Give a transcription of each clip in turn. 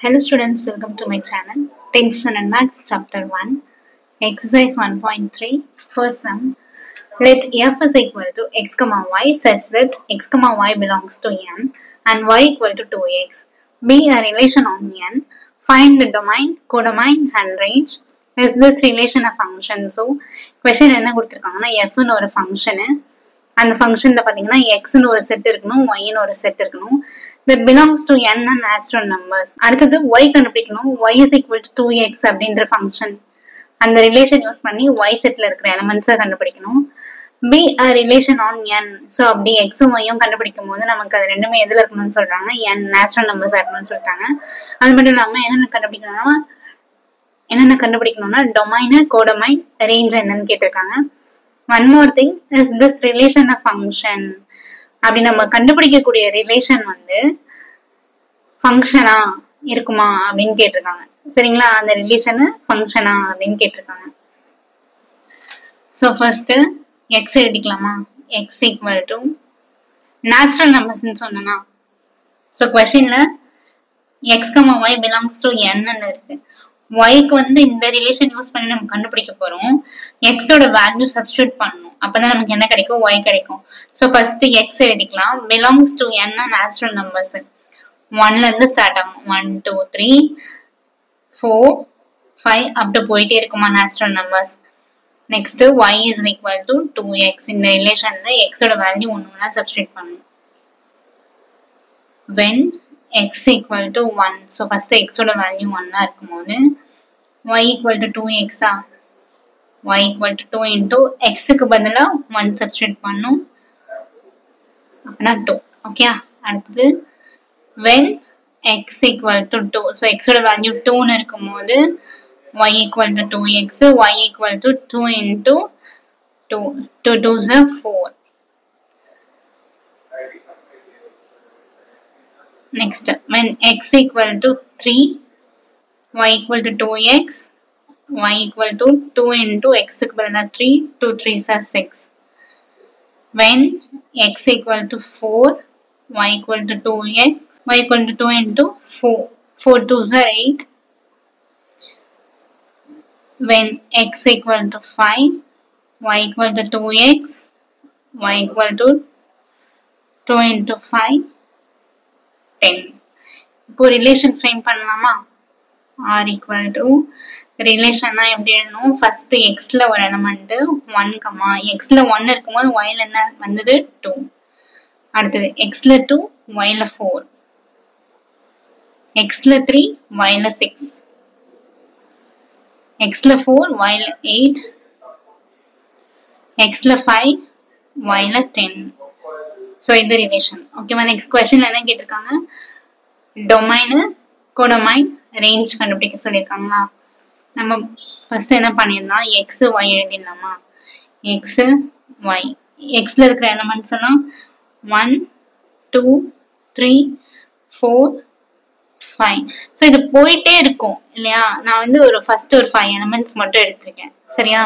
Hello students, welcome to my channel. 10th Standard Maths Chapter 1, Exercise 1.3, first sum. Let f is equal to x, y such that x, y belongs to n and y equal to 2x. Be a relation on n. Find the domain, codomain and range. Is this relation a function? So, question என்ன கொடுத்திருக்காங்கன்னா f ன்னு ஒரு function. அந்த ஃபங்க்ஷன்ல பாத்தீங்கன்னா எக்ஸ்னு ஒரு set இருக்கணும், ஒய்னு ஒரு செட் இருக்கணும். that belongs to n and natural numbers. அடுத்தது y கண்டுபிடிக்கணும். y is equal to 2x அப்படின்ற ஃபங்க்ஷன். அந்த ரிலேஷன் யூஸ் பண்ணி y செட்ல இருக்கிற எலிமெண்ட்ஸை கண்டுபிடிக்கணும். be a relation on n. So அப்படி எக்ஸும் ஒய்யும் கண்டுபிடிக்கும் போது நமக்கு அது ரெண்டுமே எதுல இருக்கணும்னு சொல்றாங்க, n நேச்சுரல் நம்பர்ஸ் இருக்கணும்னு சொல்லிட்டாங்க. அது மட்டும் இல்லாம என்னென்ன கண்டுபிடிக்கணும்னா டொமைன், கோடமைன், ரேஞ்ச் என்னன்னு கேட்டிருக்காங்க. One more thing, is this relation a function? அப்படி நம்ம கண்டுபிடிக்கக்கூடிய ரிலேஷன் வந்து ஃபங்க்ஷனா இருக்குமா அப்படின்னு கேட்டிருக்காங்க. சரிங்களா, அந்த ரிலேஷன் ஃபங்க்ஷனா அப்படின்னு கேட்டிருக்காங்க. ஸோ ஃபர்ஸ்ட் எக்ஸ் எழுதிக்கலாமா? எக்ஸ் ஈக்குவல் டு நேச்சுரல் நம்பர்ஸ்ன்னு சொன்னா, ஸோ கொஸ்டின்ல எக்ஸ், ஒய் பிலாங்ஸ் டு என்னன்னு இருக்கு. ஒய்க்கு வந்து இந்த ரிலேஷன் யூஸ் பண்ணி நம்ம கண்டுபிடிக்க போறோம். எக்ஸோட வேல்யூ சப்ஸ்டியூட் பண்ணணும், அப்பதான் நமக்கு என்ன கிடைக்கும், ஒய் கிடைக்கும். ஸோ ஃபர்ஸ்ட் எக்ஸ் எழுதிக்கலாம். பிலாங்ஸ் டு என்ன நேச்சுரல் நம்பர்ஸ், 1ல இருந்து ஸ்டார்ட் ஆகும். 1 2 3 4 5 அப்படி போயிட்டே இருக்குமா natural numbers. Next y is equal to 2x. இந்த ரிலேஷன்ல எக்ஸோட வேல்யூ ஒண்ணு சப்ஸ்டியூட் பண்ணணும். when x equal to 1, so first x ஓட வேல்யூ 1 இருக்கும்போது y equal to 2x y equal to 2 into x க்கு பதிலா 1 சப்ஸ்டிட்யூட் பண்ணும், அப்பனா 2. ஓகே, அடுத்து when x equal to 2, so x ஓட வேல்யூ 2 ன்னு இருக்கும்போது y equal to 2x, y equal to 2 into 2 2 is 4. Next, when x equal to 3, y equal to 2x, y equal to 2 into x க்கு பதிலா 3, 2 3s are 6. When x equal to 4, y equal to 2x, y equal to 2 into 4, 4 2s are 8. When x equal to 5, y equal to 2x, y equal to 2 into 5, 10. இப்போ relation frame பண்ணலாமா? r equal to ரிலேஷன்னா எப்படி எழுதணும்? First எக்ஸ்ல ஒரு element 1, எக்ஸ்ல 1 இருக்கும்போது yல என்ன வந்தது 2. அடுத்தது எக்ஸ்ல 2, yல 4, எக்ஸ்ல 3, yல 6, எக்ஸ்ல 4, yல 8, எக்ஸ்ல 5, yல 10. So இது ரிலேஷன். ஓகேவா? நெக்ஸ்ட் கொஸ்டின்ல என்ன கேட்டிருக்காங்க, டொமைனு, கோடமைன், ரேஞ்ச் கண்டுபிடிக்க சொல்லியிருக்காங்களா. நம்ம ஃபர்ஸ்ட் என்ன பண்ணிடலாம், எக்ஸ் ஒய் எழுதிடலாமா? எக்ஸ் ஒய், எக்ஸ்ல இருக்கிற எலிமெண்ட்ஸ் எல்லாம் 1 2 3 4 5. ஸோ இது போயிட்டே இருக்கும் இல்லையா. நான் வந்து ஃபர்ஸ்ட் ஒரு 5 எலிமெண்ட்ஸ் மட்டும் எடுத்திருக்கேன். சரியா?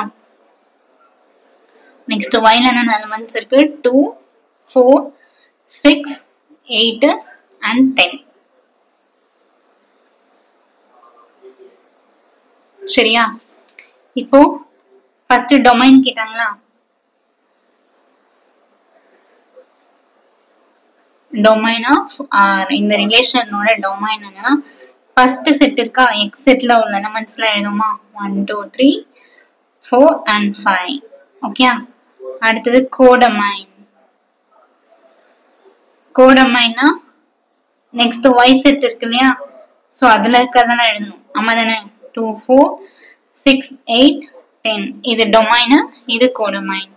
நெக்ஸ்ட் ஒய்ல என்னென்ன எலிமெண்ட்ஸ் இருக்கு, 2 4 6 8 and 10. சரியா? இப்போ ஃபர்ஸ்ட் டொமைன் கேட்டாங்களா. டொமைன் ஆஃப் ஆர், இந்த ரிலேஷனோட டொமைன் என்னன்னா ஃபர்ஸ்ட் செட் இருக்கா, எக்ஸ் செட்ல உள்ள எலிமெண்ட்ஸ்லாம் எழுதுமா, 1 2 3 4 and 5. ஓகே, அடுத்தது கோடமைன். கோடமைன்னா நெக்ஸ்ட் y செட் இருக்கு இல்லையா, சோ அதுல இருக்கறதெல்லாம் எழுதணும். ஆமா தானே? 2 4 6 8 10. இது டொமைன், இது கோடமைன்.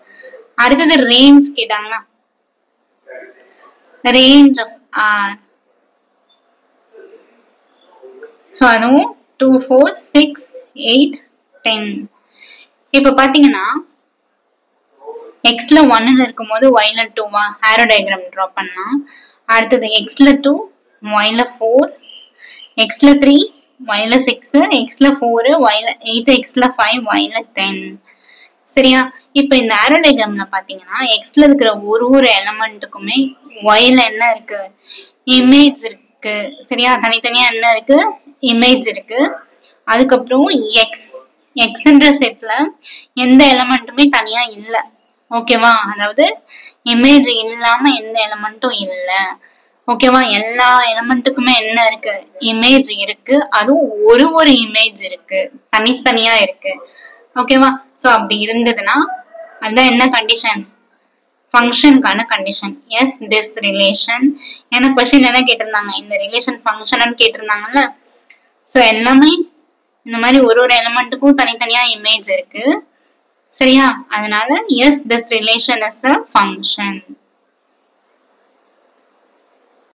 அடுத்தது ரேஞ்ச் கேட்டாங்கன்னா, ரேஞ்ச் ஆஃப் r, சோ அதுவும் 2 4 6 8 10. இப்ப பாத்தீங்கன்னா எக்ஸ்ல 1 இருக்கும்போது yல 2 ஆரோ டயக்ராம் டிரா பண்ணலாம். அடுத்தது எக்ஸ்ல 2, yல 4, எக்ஸ்ல 3, yல 6, எக்ஸ்ல 4, yல 8, எக்ஸ்ல 5, yல 10. சரியா? இப்போ இந்த ஆரோ டயக்ராம்ல பாத்தீங்கன்னா எக்ஸ்ல இருக்கிற ஒரு எலிமெண்ட்டுக்குமே yல என்ன இருக்கு, இமேஜ் இருக்கு. சரியா? தனித்தனியா என்ன இருக்கு, இமேஜ் இருக்கு. அதுக்கப்புறம் எக்ஸ்ன்ற செட்ல எந்த எலமெண்ட்டுமே தனியா இல்ல. ஓகேவா? அதாவது இமேஜ் இல்லாம எந்த எலமெண்ட்டும் இல்ல. ஓகேவா? எல்லா எலமெண்ட்டுக்குமே என்ன இருக்கு? இமேஜ் இருக்கு. அதுவும் ஒரு இமேஜ் இருக்கு, தனித்தனியா இருக்கு. ஓகேவா? சோ அப்படி இருந்ததுன்னா அதான் என்ன கண்டிஷன்? ஃபங்க்ஷனுக்கான கண்டிஷன். Yes this relation. ஏன்னா கொஸ்டின் என்ன கேட்டிருந்தாங்க? இந்த ரிலேஷன் ஃபங்க்ஷன் கேட்டிருந்தாங்கல்ல. சோ எல்லாமே இந்த மாதிரி ஒரு எலமெண்ட்டுக்கும் தனித்தனியா இமேஜ் இருக்கு. சரியா? அதனால S this relation is a function.